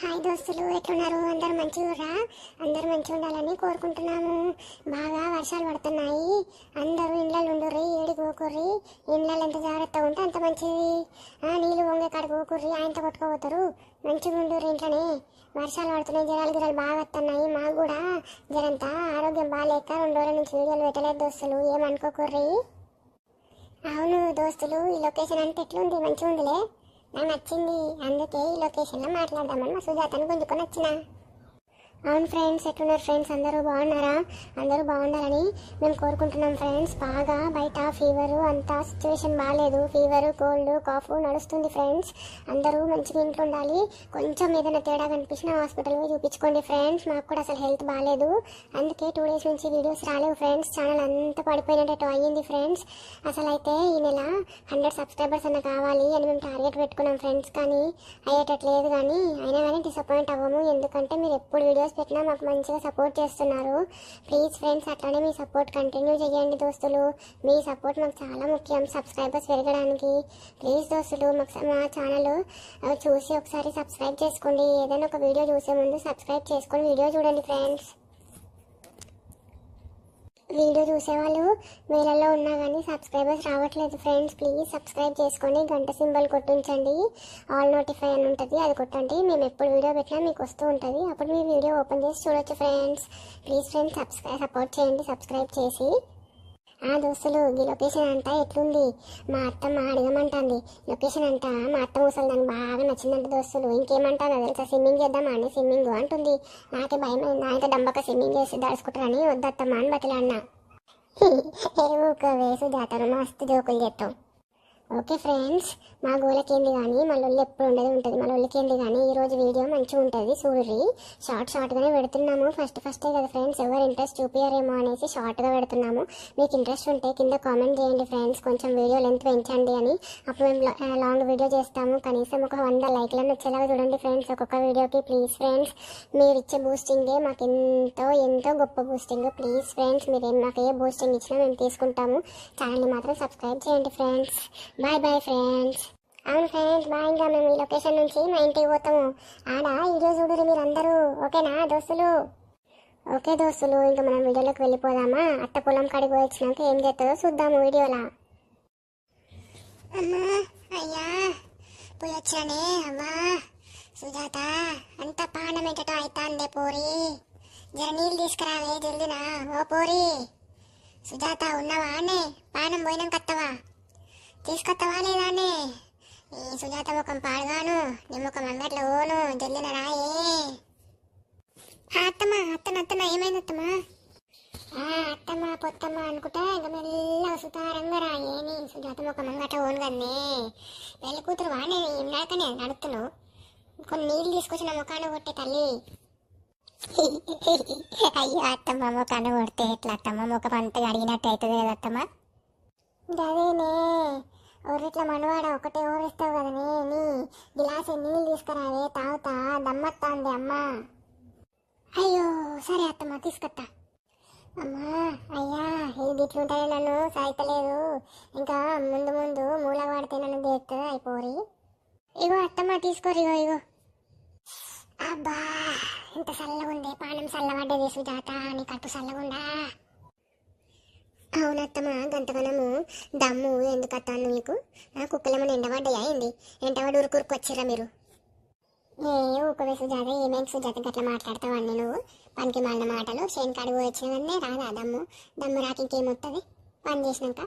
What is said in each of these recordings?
Hi దోస్తులు, ఎట్లున్నారు? అందరు మంచిగా అందరు మంచిగా ఉండాలని కోరుకుంటున్నాము. బాగా వర్షాలు పడుతున్నాయి. అందరూ ఇండ్లలో ఉండుర్రి, ఏడికి పోకుర్రి. ఇండ్లలో ఎంత జాగ్రత్తగా ఉంటే అంత మంచిది. నీళ్ళు వంగే కాడికి పోకుర్రి, ఆయనతో కొట్టుకోపోతారు. మంచిగా ఉండుర్రి ఇంట్లోనే. వర్షాలు పడుతున్నాయి, గిరాలు బాగా వస్తున్నాయి. మాకు కూడా జరంతా ఆరోగ్యం బాగాలేక 2 రోజుల నుంచి వీడియోలు పెట్టలేదు దోస్తులు, ఏమనుకోకుర్రి. అవును దోస్తులు, ఈ లొకేషన్ అంతా ఎట్లుంది? మంచిగా ఉందిలే, నాకు నచ్చింది. అందుకే ఈ లొకేషన్లో మాట్లాడదామని మా సుజాతను గుంజుకొని వచ్చిన. అవును ఫ్రెండ్స్, ఎట్లున్నారు ఫ్రెండ్స్? అందరూ బాగున్నారా? అందరూ బాగుండాలని మేము కోరుకుంటున్నాం ఫ్రెండ్స్. బాగా బయట ఫీవరు అంతా సిచ్యువేషన్ బాగాలేదు. ఫీవరు, కోల్డ్, కాఫ్ నడుస్తుంది ఫ్రెండ్స్. అందరూ మంచిగా ఇంట్లో ఉండాలి. కొంచెం ఏదైనా తేడా కనిపించినా హాస్పిటల్కి చూపించుకోండి ఫ్రెండ్స్. మాకు కూడా అసలు హెల్త్ బాగాలేదు, అందుకే 2 డేస్ నుంచి వీడియోస్ రాలేవు ఫ్రెండ్స్. ఛానల్ అంతా పడిపోయినట్టు అయ్యింది ఫ్రెండ్స్. అసలు అయితే ఈ నెల 100 సబ్స్క్రైబర్స్ అన్న కావాలి అని మేము టార్గెట్ పెట్టుకున్నాం ఫ్రెండ్స్, కానీ అయ్యేటట్లేదు. అయినా కానీ డిసప్పాయింట్ అవ్వము, ఎందుకంటే మీరు ఎప్పుడు వీడియోస్ పెట్టినా మాకు మంచిగా సపోర్ట్ చేస్తున్నారు. ప్లీజ్ ఫ్రెండ్స్, అట్లానే మీ సపోర్ట్ కంటిన్యూ చేయండి దోస్తులు. మీ సపోర్ట్ మాకు చాలా ముఖ్యం సబ్స్క్రైబర్స్ పెరగడానికి. ప్లీజ్ దోస్తులు, మాకు మా ఛానల్ చూసి ఒకసారి సబ్స్క్రైబ్ చేసుకోండి. ఏదైనా ఒక వీడియో చూసే ముందు సబ్స్క్రైబ్ చేసుకొని వీడియో చూడండి ఫ్రెండ్స్. వీడియో చూసేవాళ్ళు వేలల్లో ఉన్నా కానీ సబ్స్క్రైబర్స్ రావట్లేదు ఫ్రెండ్స్. ప్లీజ్ సబ్స్క్రైబ్ చేసుకోండి, గంట సింబల్ కొట్టించండి, ఆల్ నోటిఫై అని ఉంటుంది, అది కొట్టండి. మేము ఎప్పుడు వీడియో పెట్టినా మీకు వస్తూ ఉంటుంది, అప్పుడు మీ వీడియో ఓపెన్ చేసి చూడొచ్చు ఫ్రెండ్స్. ప్లీజ్ ఫ్రెండ్స్, సపోర్ట్ చేయండి సబ్స్క్రైబ్ చేసి. దోస్తులు, ఈ లొకేషన్ అంతా ఎట్లుంది? మా అత్తమ్మ అడగమంటుంది లొకేషన్ అంతా. మా అత్త ముసలి దానికి బాగా నచ్చిందంట దోస్తులు. ఇంకేమంటానో తెలుసా? స్విమ్మింగ్ చేద్దామా అని. స్విమ్మింగ్ అంటుంది. నాకే భయం, నాకే డంబక స్విమ్మింగ్ చేసి దాచుకుంటారని వద్దత్తమ్మా అని బతిలాడినా. ఊకవే సుజాతను, మస్తు జోకులు చేస్తాం. ఓకే ఫ్రెండ్స్, మా గోలకేంది కానీ మా లొల్లి ఎప్పుడు ఉండేది ఉంటుంది. మా లొల్లికేంది కానీ ఈరోజు వీడియో మంచిగా ఉంటుంది చూడుర్రి. షార్ట్గానే పెడుతున్నాము. ఫస్టే కదా ఫ్రెండ్స్, ఎవరు ఇంట్రెస్ట్ చూపించారేమో అనేసి షార్ట్గా పెడుతున్నాము. మీకు ఇంట్రెస్ట్ ఉంటే కింద కామెంట్ చేయండి ఫ్రెండ్స్, కొంచెం వీడియో లెంత్ పెంచండి అని. అప్పుడు మేము లాంగ్ వీడియో చేస్తాము. కనీసం ఒక 100 లైక్లను వచ్చేలాగా చూడండి ఫ్రెండ్స్ ఒక్కొక్క వీడియోకి. ప్లీజ్ ఫ్రెండ్స్, మీరు ఇచ్చే బూస్టింగే మాకు ఎంతో గొప్ప బూస్టింగ్. ప్లీజ్ ఫ్రెండ్స్, మీరు మాకు ఏ బూస్టింగ్ ఇచ్చినా మేము తీసుకుంటాము. ఛానల్ని మాత్రం సబ్స్క్రైబ్ చేయండి ఫ్రెండ్స్. Bye bye friends. అవును ఫ్రెండ్స్, బాయ్. ఇంకా మేము ఈ లొకేషన్ నుంచి మా ఇంటికి పోతాము. వీడియో చూడరు మీరు అందరూ. ఓకేనా దోస్తులు? ఓకే దోస్తులు, ఇంకా మనం వీడియోలోకి వెళ్ళిపోదామా? అత్త పొలం కాడికి పోయి వచ్చినాక ఏం చేస్తుందో చూద్దాము వీడియోలా. అమ్మా, అయ్యా, పోయి వచ్చానే. అమ్మా సుజాత, అంత పానం ఏంటో అవుతాందే పోరి. జర నీళ్ళు తీసుకురావే జల్దినా. ఓ పోరి సుజాత, ఉన్నావా అనే? పానం పోయినాక వస్తావా? తీసుకొస్తావా లేదానే? ఈ సుజాత ముఖం పాడుగాను, నీ ముఖం అంగట్లో ఓను. జల్లిన రాయే. అత్తమ్మ ఏమైంది అత్తమ్మ? అత్తమ్మ పొత్తమ్మ అనుకుంటా ఇంకా మెల్లగా సుతారంగా రాయే. నీ సుజాత ముఖం అంగట్లో ఓను కన్నే. పెళ్లి కూతురు వానే నడకనే నడుతున్నావు. కొన్ని నీళ్ళు తీసుకొచ్చి నా ముఖాన్ని కొట్టే తల్లి. అయ్యో అత్తమ్మ, ముఖాన్ని కొడితే ఎట్లా అత్తమ్మ? ముఖం అంతా అడిగినట్టు అవుతుంది కదా అత్తమ్మ. గదేనే ఒర్రిట్లా మనవాడ ఒకటే ఓరిస్తావు కదనే. నీ గిలాసు నీళ్ళు తీసుకురావే, తాగుతా. దమ్మత్తాంది అమ్మ. అయ్యో సరే అత్తమ్మ, తీసుకొస్తా. అమ్మా అయ్యా, ఇది ఇట్లుంటే నన్ను సాయితలేదు. ఇంకా ముందు మూల పడితే నన్ను దేక్తుంది అయిపోరి. ఇగో అత్తమ్మ తీసుకోరు. ఇగో అబ్బా, ఇంత చల్లగా ఉంది. పానం చల్లబడ్డది సుజాత, నీ కడుపు చల్లగుండా? అవునత్తమ్మ, గంతగనము దమ్ము ఎందుకు అత్తాను నీకు? కుక్కలేమో ఎండబడ్డాయా ఏంది? ఎండబడి ఉరుకురుకు వచ్చిర్రా మీరు? ఊకవే సుజాత, ఏమైంది సుజాత గట్లా మాట్లాడతావన్నీ నువ్వు? పనికి మాలిన మాటలు. చేను కాడికి పోయి వచ్చినవన్నీ రాదా దమ్ము రాకి ఇంకేమొస్తుంది పని చేసినాక?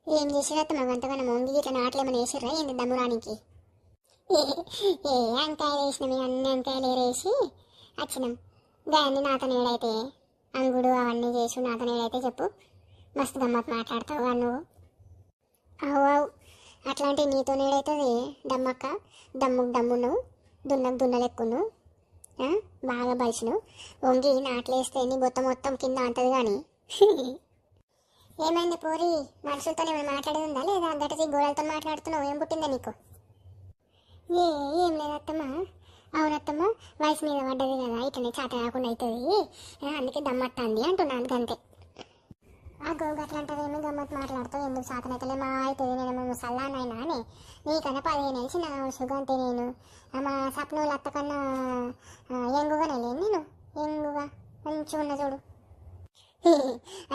ఏం చేసిరత్తమ్మ గంతగనము? ఇట్లా నాట్లేమని వేసిర్రా ఏంది దమ్ము రానికి? అంకాయలు వేసినాం, అన్ని అంకాయలు ఏరేసి వచ్చినాం. గాయన్ని నాతో నేడైతే అంగుడు అవన్నీ చేసి నాతో నేడైతే చెప్పు. మస్తు గమ్మత్ మాట్లాడతావు నువ్వు. అవు అట్లాంటి నీతో నేడైతుంది దమ్మక్క. దమ్ము దున్నలెక్కును. బాగా బలిసిను. వంగి నాట్లేస్తే నీ మొత్తం కింద అంటది కానీ. ఏమైంది పోరి? మనుషులతో ఏమైనా మాట్లాడేది ఉందా లేదా? గట్టి గోడలతో మాట్లాడుతున్నావు. ఏం పుట్టిందా నీకు? ఏం లేదత్తమ్మ. అవునత్తమ్మ, వయసు మీద పడ్డది కదా, ఇట్లనే చేత కాకుండా అవుతుంది, అందుకే దమ్మత్తాంది అంటున్నాను అంతే. అగో గట్లంటదేమి గమ్మత్ మాట్లాడుతావు ఎందుకు సాతనైతలే మా అవుతుంది నేను ముసల్లానైనా అని నీకన్నా 15 ఏళ్ళు చిన్న సుగంతే నేను మా సప్నోళ్ళు అత్త కన్నా ఎంగుగానే లేను నేను ఎంగుగా మంచిగా ఉన్న చూడు.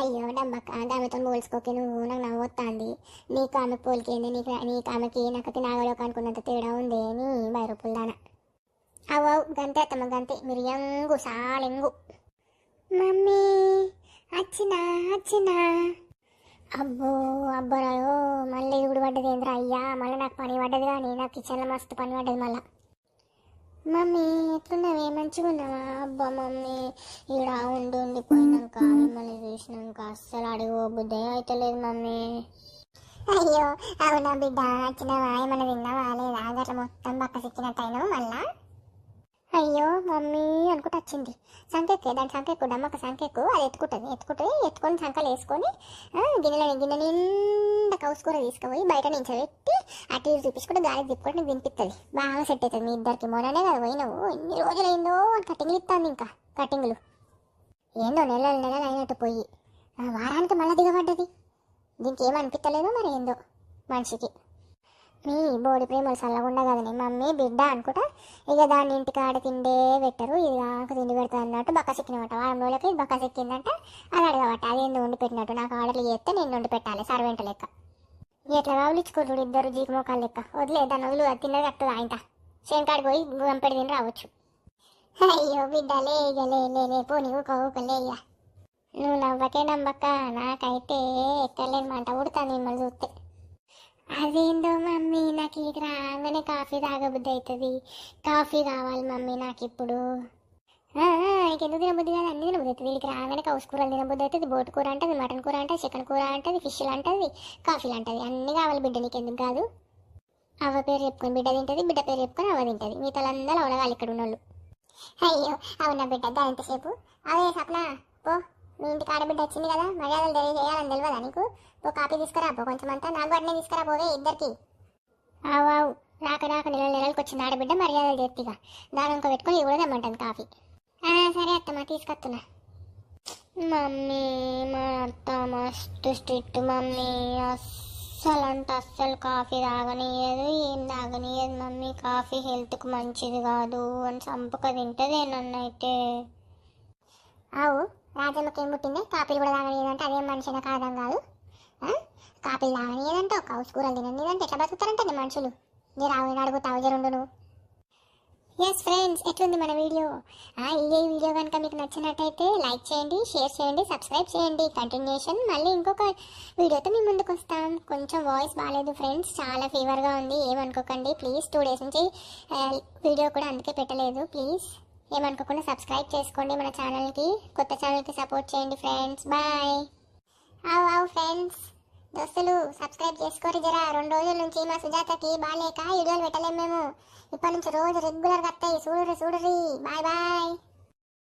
అయ్యో డబ్బక్క ఆమెతో పోల్చుకోకే నువ్వు నాకు నవ్వొత్తాంది. నీకు ఆమె పోలికేంది నీకు ఆమెకి నాకు నాగలోకి అనుకున్నంత తేడా ఉంది అని 10 రూపాయలు దాన అవు గంతే అత్తమ్మ గంతే మీరు ఎంగు సాలెంగు. మమ్మీ వచ్చినా అబ్బో అబ్బరాయో మళ్ళీ ఇప్పుడు పడ్డది ఏంద్రా అయ్యా మళ్ళీ నాకు పని పడ్డది కానీ నాకు కిచెన్లో మస్తు పని పడ్డది మళ్ళా. మమ్మీ ఎట్లున్నావే మంచిగా ఉన్నావా? అబ్బా మమ్మీ ఈడ ఉండిపోయినాక మిమ్మల్ని చూసినాక అస్సలు అడిగో బుద్ధి అయితే లేదు మమ్మీ. అయ్యో అవునా బిడ్డ వచ్చినావా ఏమన్నా తిన్నావా లేదా అట్లా మొత్తం పక్క సిక్కినట్టు అయినావు మళ్ళా. అయ్యో మమ్మీ అనుకుంటూ వచ్చింది సంకెక్కే దాని సంకెక్కు డమ్మక సంకెక్కు అది ఎత్తుకొని సంకలు వేసుకొని గిన్నె నిండా కౌసుకూర తీసుకుపోయి బయట నించబెట్టి అటు ఇటు చూపించుకుంటే గాలికి తిప్పుకుంటే నీకు వినిపిస్తుంది బాగా సెట్ అవుతుంది మీ ఇద్దరికి మొన్ననే కదా పోయినావు ఎన్ని రోజులైందో కటింగ్లు ఇస్తాను ఇంకా కటింగ్లు ఏందో నెలలు అయినట్టు పోయి వారానికి మళ్ళీ దిగబడ్డది దీనికి ఏమనిపించలేదో మరి ఏందో మనిషికి. మీ బోడి ప్రేమలు చల్లకుండా కదని మమ్మీ బిడ్డ అనుకుంటా ఇక దాన్ని ఇంటికి ఆడ తిండే పెట్టరు ఇది కాక తిండి పెడతా అన్నట్టు బక్క సిక్కినమాట వారం రోజులకి బక్క సిక్కిందంటే అది అడగబట్ట అది ఎందుకు వండి పెట్టినట్టు నాకు ఆర్డర్లు చేస్తే నేను వండి పెట్టాలి సర్వెంట్ లెక్క ఎట్లా కావులిచ్చుకోరు ఇద్దరు జీకి మోకాలు లెక్క వదిలే దాన్ని వదిలి అది తిన్నది కట్టదు ఆయన శేంకాడికి పోయి గంపెడి తిని రావచ్చు. అయ్యో బిడ్డ లే పో నీవు కవుకలే ఇక నువ్వు నవ్వకే నమ్మక్క నాకైతే ఎక్కలేని మంట ఉడుతుంది మిమ్మల్ని చూస్తే. అదేందో మమ్మీ నాకు ఇక రాగానే కాఫీ తాగబుద్ధి అవుతుంది కాఫీ కావాలి మమ్మీ నాకు ఇప్పుడు. ఇంకెందుకు తినబుద్ధి కాదు అన్ని తినబుద్ధి అవుతుంది వీళ్ళకి రాగానే కౌసుకూరలు తినబుద్ధి అవుతుంది బోటు కూర అంటుంది మటన్ కూర అంటుంది చికెన్ కూర అంటుంది ఫిష్లు అంటుంది కాఫీలు అంటుంది అన్నీ కావాలి బిడ్డ నీకు ఎందుకు కాదు. అవ్వ పేరు చెప్పుకొని బిడ్డ తింటుంది బిడ్డ పేరు చెప్పుకొని అవ్వ తింటుంది మిగతాలందరూ అవడగాలి ఇక్కడ ఉన్న వాళ్ళు. అయ్యో అవునా బిడ్డ ఎంతసేపు అదే సప్న పో మీ ఇంటికి ఆడబిడ్డ వచ్చింది కదా మర్యాదలు తెలియజేయాలని తెలియదా నీకు పో కాఫీ తీసుకురా పో కొంచెం అంతా నాకు అట్నే తీసుకురా పోవే ఇద్దరికి. ఆవు రాక నెలలకు వచ్చింది ఆడబిడ్డ మర్యాదలు చేతిగా దాని ఇంకా పెట్టుకొని కూడా తెమ్మంటుంది కాఫీ. సరే అత్తమ్మ తీసుకొస్తున్నా. మమ్మీ మా అత్త మస్తు స్ట్రిక్ట్ మమ్మీ అస్సలు కాఫీ తాగనియదు ఏం తాగనియదు మమ్మీ కాఫీ హెల్త్కి మంచిది కాదు అని చంపక తింటుంది నన్నైతే. అవు రాజమ్మకి ఏం పుట్టింది కాపీలు కూడా తాగనియదంటే అదేం మనిషినా కాదం కాదు కాపీలు తాగనియదంటే ఒక హౌస్ కూరలు తిననియదంటే ఎట్లా బతుకుతారంటే మనుషులు మీరు ఆవిడ అడుగుతావు జరుండు నువ్వు. ఎస్ ఫ్రెండ్స్ ఎట్లుంది మన వీడియో ఈ వీడియో కనుక మీకు నచ్చినట్టయితే లైక్ చేయండి షేర్ చేయండి సబ్స్క్రైబ్ చేయండి కంటిన్యూషన్ మళ్ళీ ఇంకొక వీడియోతో మీ ముందుకు వస్తాం. కొంచెం వాయిస్ బాగాలేదు ఫ్రెండ్స్ చాలా ఫీవర్గా ఉంది ఏమనుకోకండి ప్లీజ్ 2 days నుంచి వీడియో కూడా అందుకే పెట్టలేదు ప్లీజ్ ఏమనుకోకుండా సబ్స్క్రైబ్ చేసుకోండి మన ఛానల్కి కొత్త ఛానల్కి సపోర్ట్ చేయండి ఫ్రెండ్స్ బాయ్. అవు ఫ్రెండ్స్ దోస్తులు సబ్స్క్రైబ్ చేసుకోరు జరా 2 రోజుల నుంచి మా సుజాతకి బాగాలేక వీడియోలు పెట్టలేము మేము ఇప్పటి నుంచి రోజు రెగ్యులర్గా వస్తాయి చూడుర్రి బాయ్.